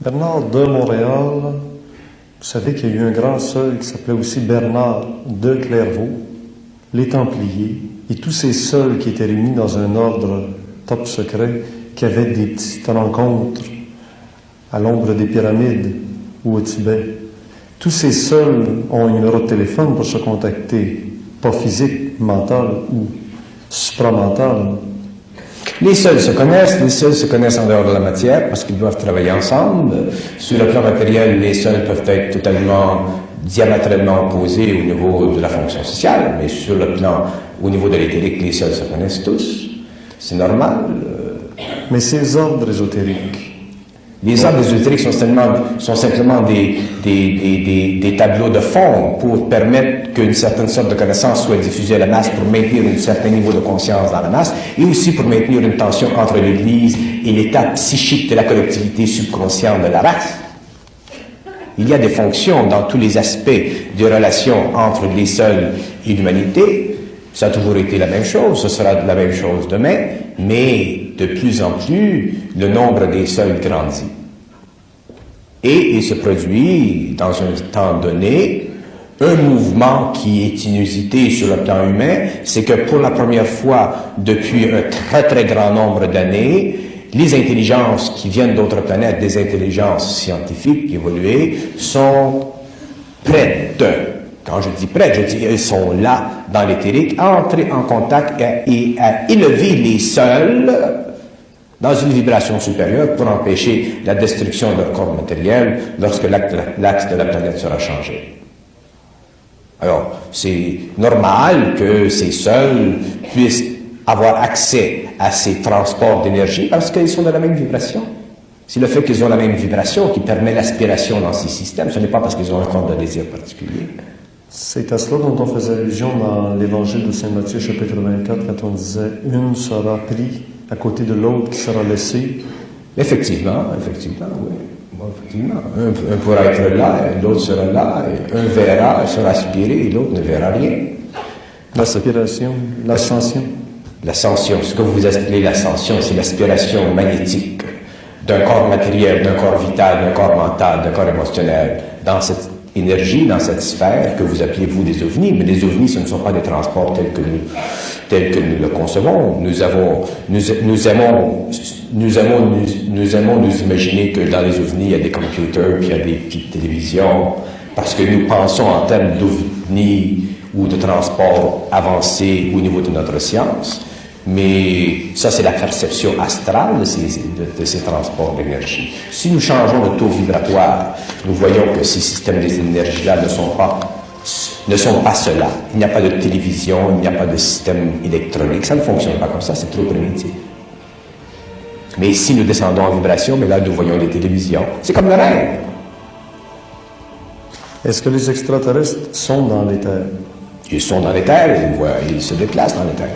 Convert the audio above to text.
Bernard de Montréal, vous savez qu'il y a eu un grand seuil qui s'appelait aussi Bernard de Clairvaux, les Templiers, et tous ces seuls qui étaient réunis dans un ordre top secret, qui avaient des petites rencontres à l'ombre des pyramides ou au Tibet. Tous ces seuls ont un numéro de téléphone pour se contacter, pas physique, mental ou supramental. Les seuls se connaissent en dehors de la matière parce qu'ils doivent travailler ensemble. Sur le plan matériel, les seuls peuvent être totalement, diamétralement opposés au niveau de la fonction sociale, mais sur le plan, au niveau de l'éthérique, les seuls se connaissent tous. C'est normal. Mais ces ordres ésotériques, les ordres ésotériques sont simplement des tableaux de fond pour permettre qu'une certaine sorte de connaissance soit diffusée à la masse pour maintenir un certain niveau de conscience dans la masse et aussi pour maintenir une tension entre l'Église et l'état psychique de la collectivité subconsciente de la race. Il y a des fonctions dans tous les aspects des relations entre les seuls et l'humanité. Ça a toujours été la même chose, ce sera la même chose demain, mais de plus en plus, le nombre des seuls grandit. Et il se produit, dans un temps donné, un mouvement qui est inusité sur le plan humain, c'est que pour la première fois depuis un très très grand nombre d'années, les intelligences qui viennent d'autres planètes, des intelligences scientifiques évoluées, sont prêtes. Quand je dis prêtes, je dis elles sont là dans l'éthérique, à entrer en contact et à élever les seuls dans une vibration supérieure pour empêcher la destruction de leur corps matériel lorsque l'axe de la planète sera changé. Alors, c'est normal que ces seuls puissent avoir accès à ces transports d'énergie parce qu'ils sont de la même vibration. C'est le fait qu'ils ont la même vibration qui permet l'aspiration dans ces systèmes. Ce n'est pas parce qu'ils ont un corps de désir particulier. C'est à cela dont on faisait allusion dans l'Évangile de Saint Matthieu, chapitre 24, quand on disait « Une sera prise à côté de l'autre qui sera laissée. » Effectivement, oui. Bon, effectivement. Un pourra être là, l'autre sera là, et un verra, sera aspiré, et l'autre ne verra rien. L'aspiration, l'ascension. L'ascension, ce que vous appelez l'ascension, c'est l'aspiration magnétique d'un corps matériel, d'un corps vital, d'un corps mental, d'un corps émotionnel, dans cette énergie, dans cette sphère que vous appelez vous des ovnis, mais les ovnis ce ne sont pas des transports tels que nous le concevons. Nous aimons nous imaginer que dans les ovnis il y a des computers, puis il y a des petites télévisions, parce que nous pensons en termes d'ovnis ou de transport avancé au niveau de notre science. Mais ça, c'est la perception astrale de ces transports d'énergie. Si nous changeons le taux vibratoire, nous voyons que ces systèmes d'énergie-là ne sont pas cela. Il n'y a pas de télévision, il n'y a pas de système électronique. Ça ne fonctionne pas comme ça, c'est trop primitif. Mais si nous descendons en vibration, mais là, nous voyons les télévisions. C'est comme le rêve. Est-ce que les extraterrestres sont dans les terres? Ils sont dans les terres, ils se déplacent dans les terres.